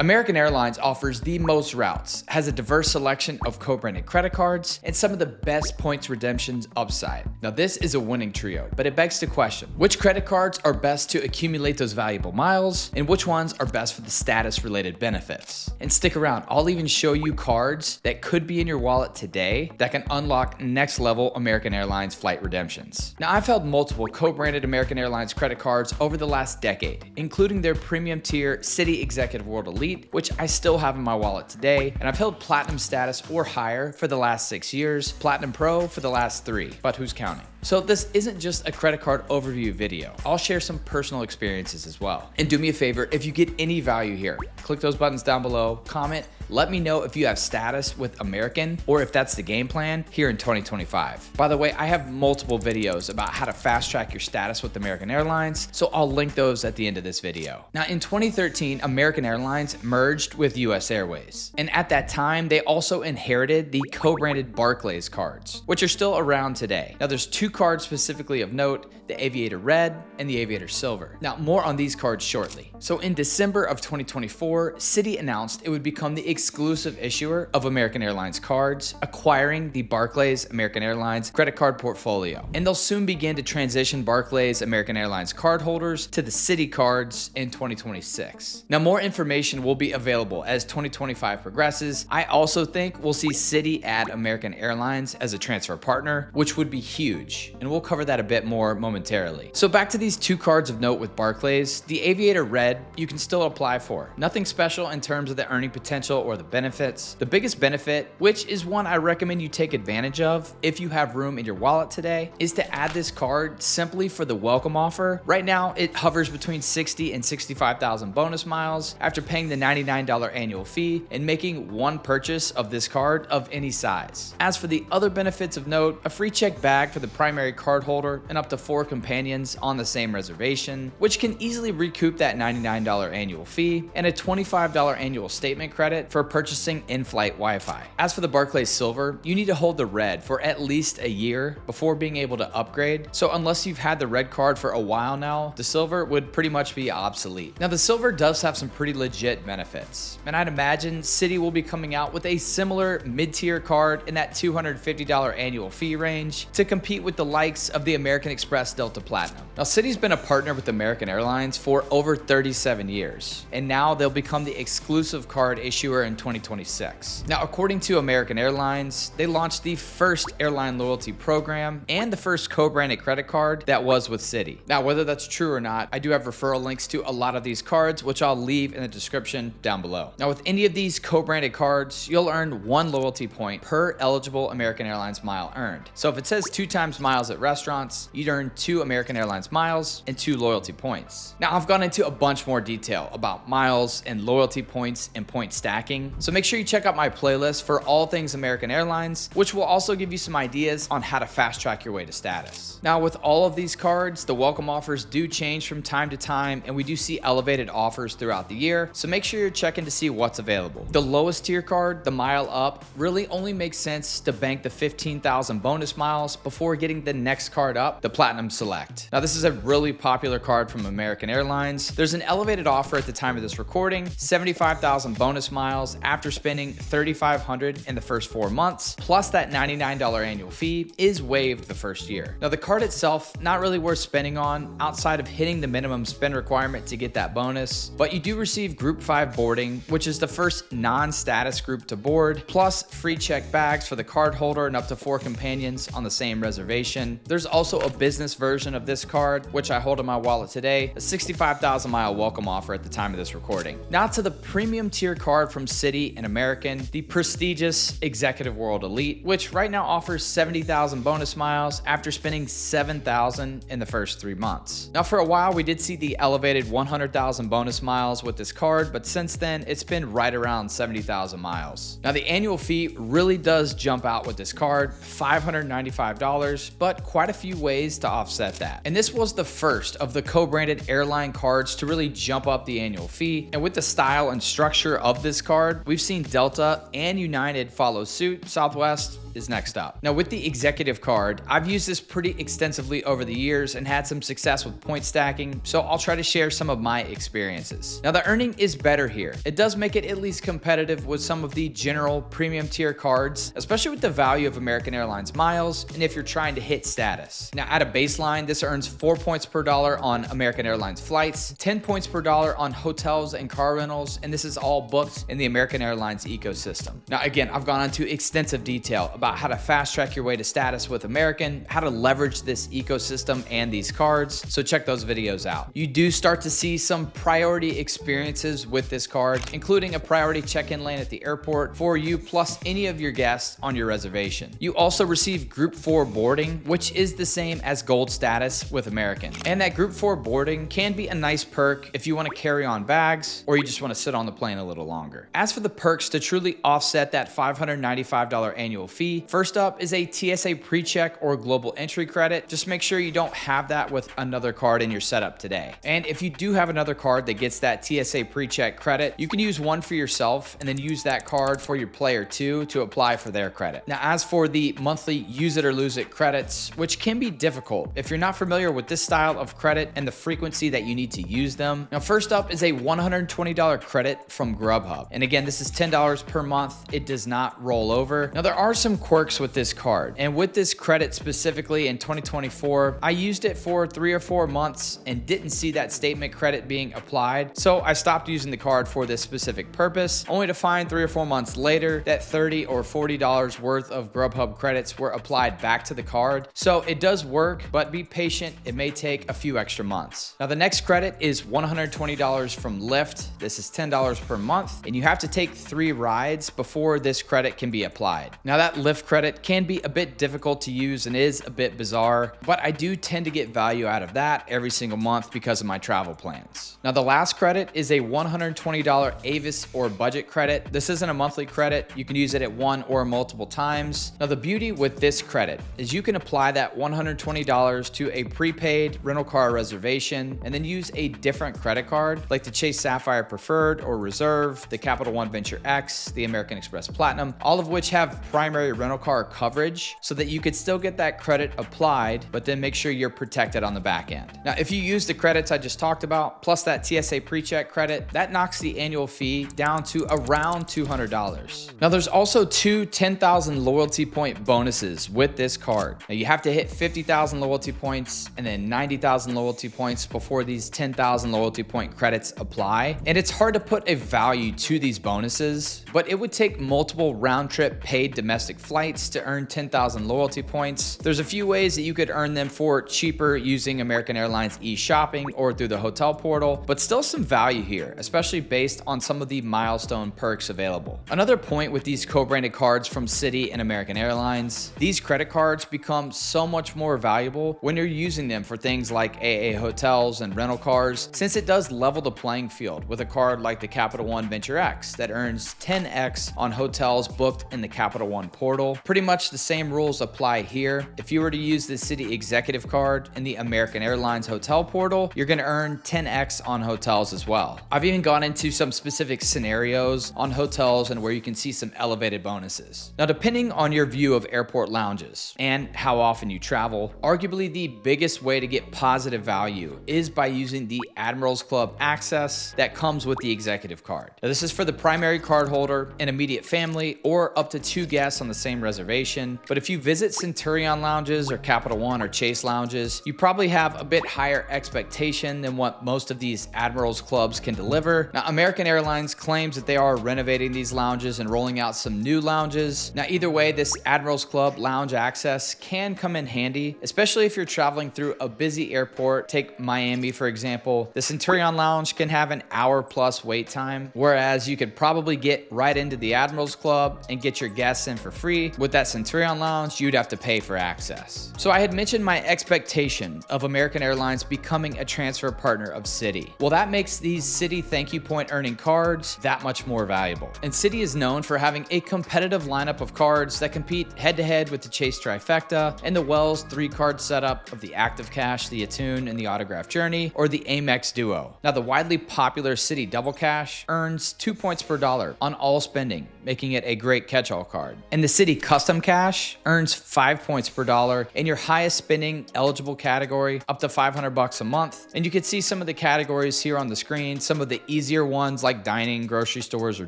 American Airlines offers the most routes, has a diverse selection of co-branded credit cards, and some of the best points redemptions upside. Now this is a winning trio, but it begs the question, which credit cards are best to accumulate those valuable miles, and which ones are best for the status-related benefits? And stick around, I'll even show you cards that could be in your wallet today that can unlock next-level American Airlines flight redemptions. Now I've held multiple co-branded American Airlines credit cards over the last decade, including their premium tier Citi Executive World Elite, which I still have in my wallet today, and I've held Platinum status or higher for the last 6 years, Platinum Pro for the last 3, but who's counting? So this isn't just a credit card overview video. I'll share some personal experiences as well. And do me a favor, if you get any value here, click those buttons down below, comment, let me know if you have status with American or if that's the game plan here in 2025. By the way, I have multiple videos about how to fast track your status with American Airlines, so I'll link those at the end of this video. Now in 2013, American Airlines merged with US Airways. And at that time, they also inherited the co-branded Barclays cards, which are still around today. Now there's two cards specifically of note, the Aviator Red and the Aviator Silver. Now more on these cards shortly. So in December of 2024, Citi announced it would become the exclusive issuer of American Airlines cards, acquiring the Barclays American Airlines credit card portfolio. And they'll soon begin to transition Barclays American Airlines cardholders to the Citi cards in 2026. Now more information will be available as 2025 progresses. I also think we'll see Citi add American Airlines as a transfer partner, which would be huge. And we'll cover that a bit more momentarily. So back to these two cards of note with Barclays, the Aviator Red you can still apply for. Nothing special in terms of the earning potential or the benefits. The biggest benefit, which is one I recommend you take advantage of if you have room in your wallet today, is to add this card simply for the welcome offer. Right now, it hovers between 60 and 65,000 bonus miles after paying the $99 annual fee and making one purchase of this card of any size. As for the other benefits of note, a free check bag for the primary card holder and up to 4 companions on the same reservation, which can easily recoup that $99 annual fee, and a $25 annual statement credit for purchasing in-flight Wi-Fi. As for the Barclays Silver, you need to hold the Red for at least a year before being able to upgrade. So unless you've had the Red card for a while now, the Silver would pretty much be obsolete. Now the Silver does have some pretty legit benefits, and I'd imagine Citi will be coming out with a similar mid-tier card in that $250 annual fee range to compete with the likes of the American Express Delta Platinum. Now Citi's been a partner with American Airlines for over 37 years, and now they'll become the exclusive card issuer in 2026. Now according to American Airlines, they launched the first airline loyalty program and the first co-branded credit card that was with Citi. Now whether that's true or not, I do have referral links to a lot of these cards, which I'll leave in the description down below. Now with any of these co-branded cards, you'll earn 1 loyalty point per eligible American Airlines mile earned. So if it says 2 times miles at restaurants, you'd earn 2 American Airlines miles and 2 loyalty points. Now I've gone into a bunch more detail about miles and loyalty points and point stacking, so make sure you check out my playlist for all things American Airlines, which will also give you some ideas on how to fast track your way to status. Now with all of these cards, the welcome offers do change from time to time, and we do see elevated offers throughout the year, so make sure you're checking to see what's available. The lowest tier card, the Mile Up, really only makes sense to bank the 15,000 bonus miles before getting the next card up, the Platinum Select. Now this is a really popular card from American Airlines. There's an elevated offer at the time of this recording, 75,000 bonus miles after spending $3,500 in the first 4 months, plus that $99 annual fee is waived the first year. Now the card itself, not really worth spending on outside of hitting the minimum spend requirement to get that bonus, but you do receive Group 5 boarding, which is the first non-status group to board, plus free check bags for the card holder and up to 4 companions on the same reservation. There's also a business version of this card, which I hold in my wallet today, a 65,000 mile welcome offer at the time of this recording. Now to the premium tier card from Citi and American, the prestigious Executive World Elite, which right now offers 70,000 bonus miles after spending 7,000 in the first 3 months. Now for a while, we did see the elevated 100,000 bonus miles with this card, but since then it's been right around 70,000 miles. Now the annual fee really does jump out with this card, $595, but quite a few ways to offset that. And this was the first of the co-branded airline cards to really jump up the annual fee. And with the style and structure of this card, we've seen Delta and United follow suit, Southwest is next up. Now with the executive card, I've used this pretty extensively over the years and had some success with point stacking, so I'll try to share some of my experiences. Now the earning is better here. It does make it at least competitive with some of the general premium tier cards, especially with the value of American Airlines miles and if you're trying to hit status. Now at a baseline, this earns 4 points per dollar on American Airlines flights, 10 points per dollar on hotels and car rentals, and this is all booked in the American Airlines ecosystem. Now again, I've gone into extensive detail about how to fast track your way to status with American, how to leverage this ecosystem and these cards, so check those videos out. You do start to see some priority experiences with this card, including a priority check-in lane at the airport for you plus any of your guests on your reservation. You also receive Group 4 boarding, which is the same as gold status with American. And that Group 4 boarding can be a nice perk if you want to carry on bags or you just want to sit on the plane a little longer. As for the perks to truly offset that $595 annual fee, first up is a TSA pre-check or global entry credit. Just make sure you don't have that with another card in your setup today. And if you do have another card that gets that TSA pre-check credit, you can use one for yourself and then use that card for your player too to apply for their credit. Now, as for the monthly use it or lose it credits, which can be difficult if you're not familiar with this style of credit and the frequency that you need to use them. Now, first up is a $120 credit from Grubhub. And again, this is $10 per month. It does not roll over. Now, there are some quirks with this card. And with this credit specifically in 2024, I used it for 3 or 4 months and didn't see that statement credit being applied. So I stopped using the card for this specific purpose, only to find 3 or 4 months later that $30 or $40 worth of Grubhub credits were applied back to the card. So it does work, but be patient. It may take a few extra months. Now, the next credit is $120 from Lyft. This is $10 per month, and you have to take 3 rides before this credit can be applied. Now, that Lyft credit can be a bit difficult to use and is a bit bizarre, but I do tend to get value out of that every single month because of my travel plans. Now, the last credit is a $120 Avis or budget credit. This isn't a monthly credit. You can use it at one or multiple times. Now, the beauty with this credit is you can apply that $120 to a prepaid rental car reservation and then use a different credit card like the Chase Sapphire Preferred or Reserve, the Capital One Venture X, the American Express Platinum, all of which have primary rental car coverage so that you could still get that credit applied, but then make sure you're protected on the back end. Now, if you use the credits I just talked about, plus that TSA pre-check credit, that knocks the annual fee down to around $200. Now, there's also 2 10,000 loyalty point bonuses with this card. Now, you have to hit 50,000 loyalty points and then 90,000 loyalty points before these 10,000 loyalty point credits apply. And it's hard to put a value to these bonuses, but it would take multiple round trip paid domestic flights to earn 10,000 loyalty points. There's a few ways that you could earn them for cheaper using American Airlines e-shopping or through the hotel portal, but still some value here, especially based on some of the milestone perks available. Another point with these co-branded cards from Citi and American Airlines, these credit cards become so much more valuable when you're using them for things like AA hotels and rental cars, since it does level the playing field with a card like the Capital One Venture X that earns 10x on hotels booked in the Capital One portal. Pretty much the same rules apply here. If you were to use the Citi executive card in the American Airlines hotel portal, you're going to earn 10x on hotels as well. I've even gone into some specific scenarios on hotels and where you can see some elevated bonuses. Now, depending on your view of airport lounges and how often you travel, arguably the biggest way to get positive value is by using the Admirals Club access that comes with the executive card. Now, this is for the primary card holder, an immediate family, or up to 2 guests on the same reservation. But if you visit Centurion lounges or Capital One or Chase lounges, you probably have a bit higher expectation than what most of these Admirals clubs can deliver. Now, American Airlines claims that they are renovating these lounges and rolling out some new lounges. Now, either way, this Admirals Club lounge access can come in handy, especially if you're traveling through a busy airport. Take Miami, for example. The Centurion lounge can have an hour-plus wait time, whereas you could probably get right into the Admirals Club and get your guests in for free. With that Centurion lounge, you'd have to pay for access. So I had mentioned my expectation of American Airlines becoming a transfer partner of Citi. Well, that makes these Citi ThankYou point earning cards that much more valuable. And Citi is known for having a competitive lineup of cards that compete head-to-head with the Chase Trifecta and the Wells 3-card setup of the Active Cash, the Attune, and the Autograph Journey, or the AMEX Duo. Now, the widely popular Citi Double Cash earns 2 points per dollar on all spending, making it a great catch-all card. And the Citi Citi Custom Cash earns 5 points per dollar in your highest spending eligible category, up to $500 a month. And you can see some of the categories here on the screen, some of the easier ones like dining, grocery stores, or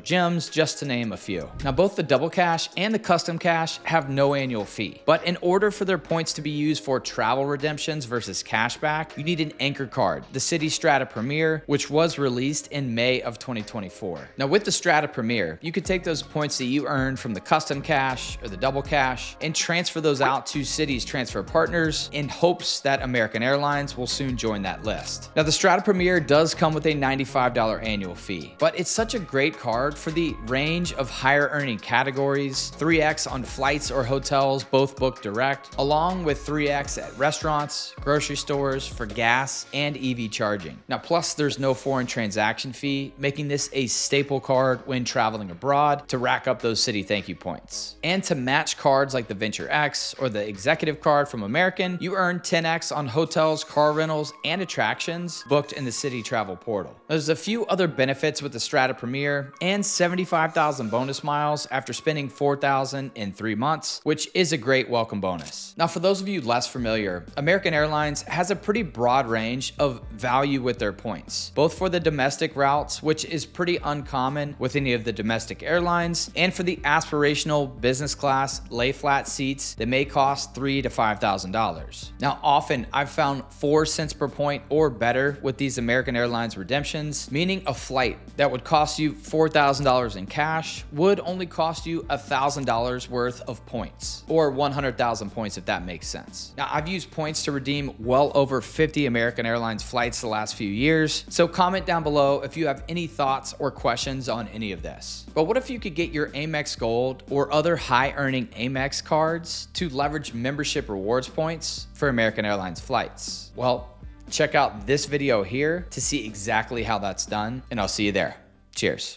gyms, just to name a few. Now, both the Double Cash and the Custom Cash have no annual fee, but in order for their points to be used for travel redemptions versus cashback, you need an anchor card, the Citi Strata Premier, which was released in May of 2024. Now, with the Strata Premier, you could take those points that you earned from the Custom Cash or the Double Cash and transfer those out to Citi's transfer partners in hopes that American Airlines will soon join that list. Now, the Strata Premier does come with a $95 annual fee, but it's such a great card for the range of higher earning categories, 3x on flights or hotels, both booked direct, along with 3x at restaurants, grocery stores, for gas and EV charging. Now, plus there's no foreign transaction fee, making this a staple card when traveling abroad to rack up those Citi ThankYou points. And to match cards like the Venture X or the Executive Card from American, you earn 10x on hotels, car rentals, and attractions booked in the Citi Travel Portal. There's a few other benefits with the Strata Premier and 75,000 bonus miles after spending 4,000 in 3 months, which is a great welcome bonus. Now, for those of you less familiar, American Airlines has a pretty broad range of value with their points, both for the domestic routes, which is pretty uncommon with any of the domestic airlines, and for the aspirational business class lay flat seats that may cost $3,000 to $5,000. Now, often I've found 4 cents per point or better with these American Airlines redemptions, meaning a flight that would cost you $4,000 in cash would only cost you $1,000 worth of points, or 100,000 points if that makes sense. Now, I've used points to redeem well over 50 American Airlines flights the last few years, so comment down below if you have any thoughts or questions on any of this. But what if you could get your AMEX Gold or other high-earning AMEX cards to leverage membership rewards points for American Airlines flights? Well, check out this video here to see exactly how that's done, and I'll see you there. Cheers.